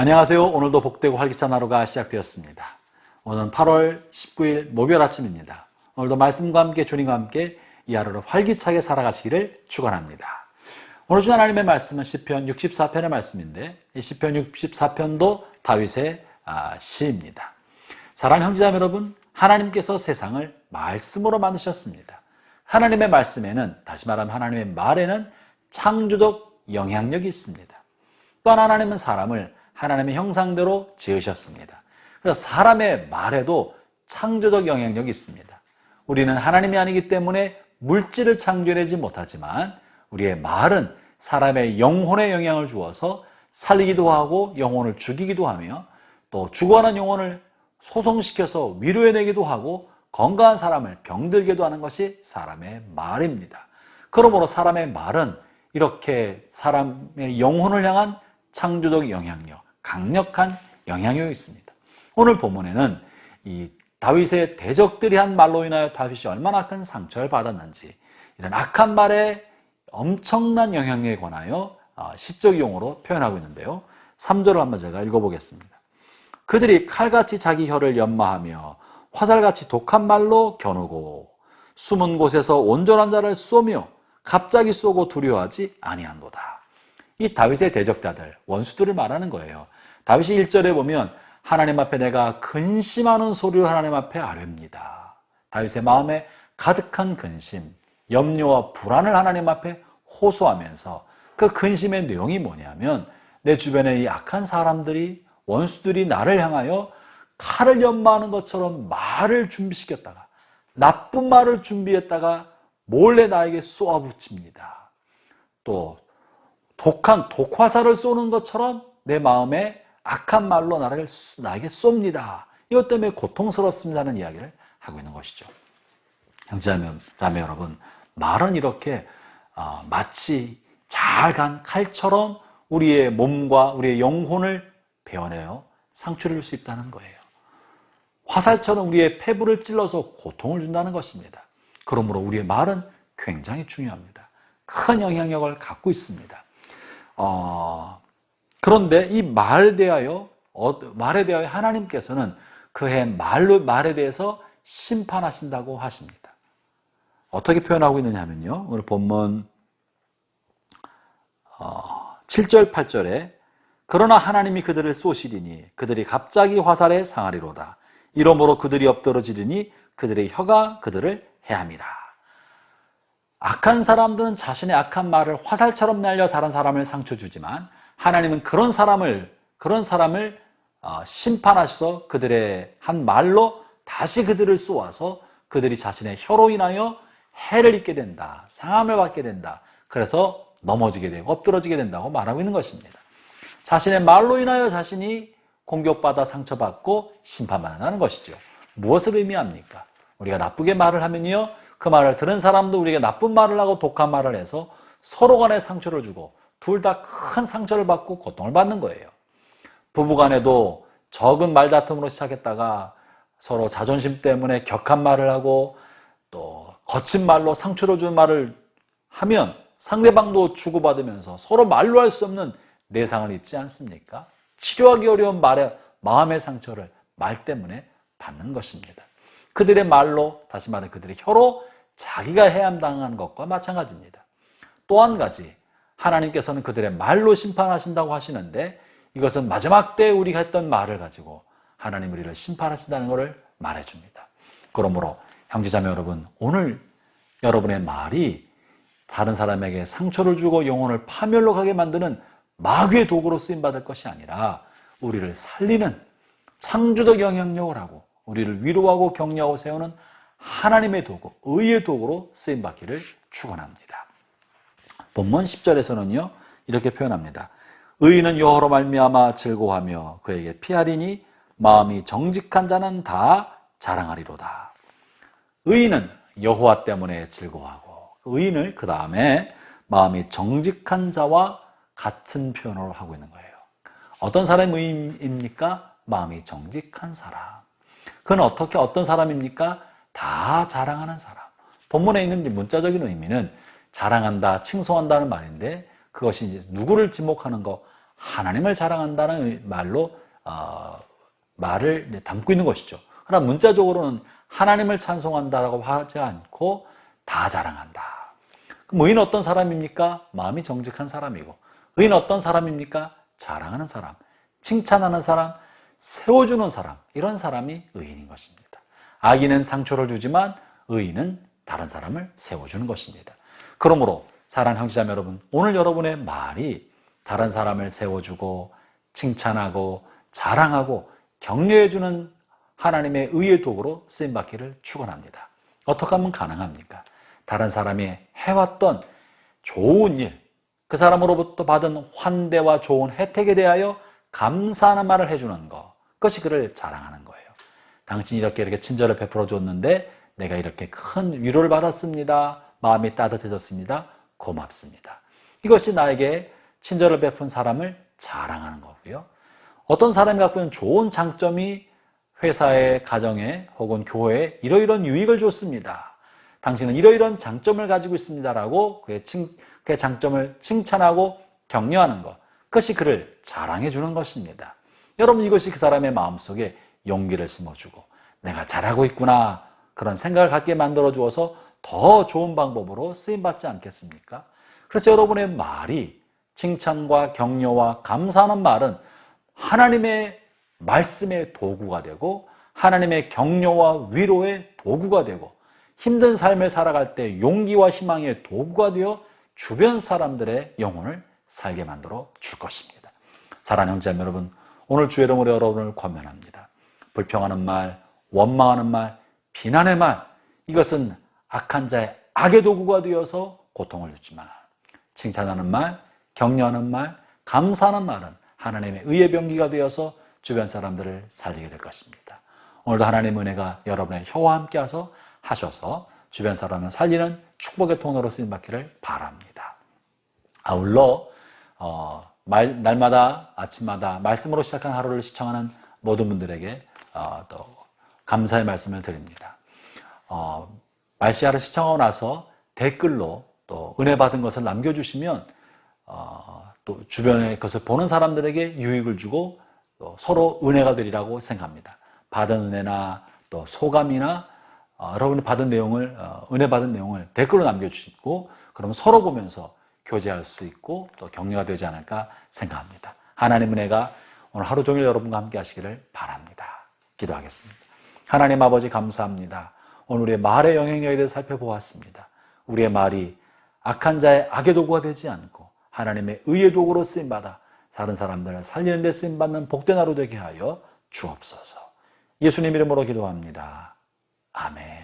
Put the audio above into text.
안녕하세요. 오늘도 복되고 활기찬 하루가 시작되었습니다. 오늘은 8월 19일 목요일 아침입니다. 오늘도 말씀과 함께 주님과 함께 이 하루를 활기차게 살아가시기를 축원합니다. 오늘 주 하나님의 말씀은 시편 64편의 말씀인데 이 시편 64편도 다윗의 시입니다. 사랑하는 형제자매 여러분, 하나님께서 세상을 말씀으로 만드셨습니다. 하나님의 말씀에는, 다시 말하면 하나님의 말에는 창조적 영향력이 있습니다. 또한 하나님은 사람을 하나님의 형상대로 지으셨습니다. 그래서 사람의 말에도 창조적 영향력이 있습니다. 우리는 하나님이 아니기 때문에 물질을 창조해내지 못하지만 우리의 말은 사람의 영혼에 영향을 주어서 살리기도 하고 영혼을 죽이기도 하며 또 죽어가는 영혼을 소송시켜서 위로해내기도 하고 건강한 사람을 병들게도 하는 것이 사람의 말입니다. 그러므로 사람의 말은 이렇게 사람의 영혼을 향한 창조적 영향력, 강력한 영향력이 있습니다. 오늘 본문에는 이 다윗의 대적들이 한 말로 인하여 다윗이 얼마나 큰 상처를 받았는지, 이런 악한 말에 엄청난 영향력에 관하여 시적 용어로 표현하고 있는데요. 3절을 한번 제가 읽어보겠습니다. 그들이 칼같이 자기 혀를 연마하며 화살같이 독한 말로 겨누고 숨은 곳에서 온전한 자를 쏘며 갑자기 쏘고 두려워하지 아니한도다. 이 다윗의 대적자들, 원수들을 말하는 거예요. 다윗이 1절에 보면 하나님 앞에 내가 근심하는 소리로 하나님 앞에 아뢰옵니다. 다윗의 마음에 가득한 근심, 염려와 불안을 하나님 앞에 호소하면서 그 근심의 내용이 뭐냐면 내 주변에 이 악한 사람들이, 원수들이 나를 향하여 칼을 연마하는 것처럼 말을 준비시켰다가, 나쁜 말을 준비했다가 몰래 나에게 쏘아붙입니다. 또 독한 독화살을 쏘는 것처럼 내 마음에 악한 말로 나에게 쏩니다. 이것 때문에 고통스럽습니다는 이야기를 하고 있는 것이죠. 형제자매 여러분, 말은 이렇게 마치 잘 간 칼처럼 우리의 몸과 우리의 영혼을 베어내어 상처를 줄 수 있다는 거예요. 화살처럼 우리의 폐부를 찔러서 고통을 준다는 것입니다. 그러므로 우리의 말은 굉장히 중요합니다. 큰 영향력을 갖고 있습니다. 그런데 이 말에 대하여 하나님께서는 그의 말에 대해서 심판하신다고 하십니다. 어떻게 표현하고 있느냐 하면요, 오늘 본문 7절 8절에 그러나 하나님이 그들을 쏘시리니 그들이 갑자기 화살에 상하리로다. 이러므로 그들이 엎드러지리니 그들의 혀가 그들을 해함이라. 악한 사람들은 자신의 악한 말을 화살처럼 날려 다른 사람을 상처 주지만 하나님은 그런 사람을 심판하셔서 그들의 한 말로 다시 그들을 쏘아서 그들이 자신의 혀로 인하여 해를 입게 된다, 상함을 받게 된다. 그래서 넘어지게 되고 엎드러지게 된다고 말하고 있는 것입니다. 자신의 말로 인하여 자신이 공격받아 상처받고 심판받는다는 것이죠. 무엇을 의미합니까? 우리가 나쁘게 말을 하면요, 그 말을 들은 사람도 우리가 나쁜 말을 하고 독한 말을 해서 서로 간에 상처를 주고 둘 다 큰 상처를 받고 고통을 받는 거예요. 부부간에도 적은 말다툼으로 시작했다가 서로 자존심 때문에 격한 말을 하고 또 거친 말로 상처를 주는 말을 하면 상대방도 주고받으면서 서로 말로 할 수 없는 내상을 입지 않습니까? 치료하기 어려운 마음의 상처를 말 때문에 받는 것입니다. 그들의 말로, 다시 말해 그들의 혀로 자기가 해함당한 것과 마찬가지입니다. 또 한 가지, 하나님께서는 그들의 말로 심판하신다고 하시는데 이것은 마지막 때 우리가 했던 말을 가지고 하나님 우리를 심판하신다는 것을 말해줍니다. 그러므로 형제자매 여러분, 오늘 여러분의 말이 다른 사람에게 상처를 주고 영혼을 파멸로 가게 만드는 마귀의 도구로 쓰임받을 것이 아니라 우리를 살리는 창조적 영향력을 하고 우리를 위로하고 격려하고 세우는 하나님의 도구, 의의 도구로 쓰임받기를 축원합니다. 본문 10절에서는요 이렇게 표현합니다. 의인은 여호와로 말미암아 즐거워하며 그에게 피하리니 마음이 정직한 자는 다 자랑하리로다. 의인은 여호와 때문에 즐거워하고 의인을 그 다음에 마음이 정직한 자와 같은 표현으로 하고 있는 거예요. 어떤 사람이 의인입니까? 마음이 정직한 사람. 그는 어떤 사람입니까? 다 자랑하는 사람. 본문에 있는 문자적인 의미는 자랑한다, 칭송한다는 말인데 그것이 이제 누구를 지목하는 거? 하나님을 자랑한다는 말로 말을 담고 있는 것이죠. 그러나 문자적으로는 하나님을 찬송한다라고 하지 않고 다 자랑한다. 의인은 어떤 사람입니까? 마음이 정직한 사람이고, 의인은 어떤 사람입니까? 자랑하는 사람, 칭찬하는 사람, 세워주는 사람, 이런 사람이 의인인 것입니다. 악인은 상처를 주지만 의인은 다른 사람을 세워주는 것입니다. 그러므로 사랑하는 형제자매 여러분, 오늘 여러분의 말이 다른 사람을 세워주고 칭찬하고 자랑하고 격려해주는 하나님의 의의 도구로 쓰임받기를 축원합니다. 어떻게 하면 가능합니까? 다른 사람이 해왔던 좋은 일, 그 사람으로부터 받은 환대와 좋은 혜택에 대하여 감사하는 말을 해주는 것, 그것이 그를 자랑하는 거예요. 당신이 이렇게 친절을 베풀어 줬는데 내가 이렇게 큰 위로를 받았습니다. 마음이 따뜻해졌습니다. 고맙습니다. 이것이 나에게 친절을 베푼 사람을 자랑하는 거고요. 어떤 사람이 갖고 있는 좋은 장점이 회사에, 가정에 혹은 교회에 이러이러한 유익을 줬습니다. 당신은 이러이러한 장점을 가지고 있습니다라고 그의 장점을 칭찬하고 격려하는 것, 그것이 그를 자랑해 주는 것입니다. 여러분, 이것이 그 사람의 마음속에 용기를 심어주고 내가 잘하고 있구나 그런 생각을 갖게 만들어 주어서 더 좋은 방법으로 쓰임받지 않겠습니까? 그래서 여러분의 말이 칭찬과 격려와 감사하는 말은 하나님의 말씀의 도구가 되고 하나님의 격려와 위로의 도구가 되고 힘든 삶을 살아갈 때 용기와 희망의 도구가 되어 주변 사람들의 영혼을 살게 만들어 줄 것입니다. 사랑하는 형제자매 여러분, 오늘 주의 이름으로 여러분을 권면합니다. 불평하는 말, 원망하는 말, 비난의 말, 이것은 악한 자의 악의 도구가 되어서 고통을 주지만 칭찬하는 말, 격려하는 말, 감사하는 말은 하나님의 의의 병기가 되어서 주변 사람들을 살리게 될 것입니다. 오늘도 하나님의 은혜가 여러분의 혀와 함께 하셔서 주변 사람을 살리는 축복의 통로로 쓰임받기를 바랍니다. 아울러 날마다 아침마다 말씀으로 시작한 하루를 시청하는 모든 분들에게 또 감사의 말씀을 드립니다. 말씨하를 시청하고 나서 댓글로 또 은혜 받은 것을 남겨주시면 또 주변에 그것을 보는 사람들에게 유익을 주고 또 서로 은혜가 되리라고 생각합니다. 받은 은혜나 또 소감이나 여러분이 받은 내용을 은혜 받은 내용을 댓글로 남겨주시고 그러면 서로 보면서 교제할 수 있고 또 격려가 되지 않을까 생각합니다. 하나님 은혜가 오늘 하루 종일 여러분과 함께 하시기를 바랍니다. 기도하겠습니다. 하나님 아버지 감사합니다. 오늘 우리의 말의 영향력에 대해서 살펴보았습니다. 우리의 말이 악한 자의 악의 도구가 되지 않고 하나님의 의의 도구로 쓰임받아 다른 사람들을 살리는 데 쓰임받는 복된 하루 되게 하여 주옵소서. 예수님 이름으로 기도합니다. 아멘.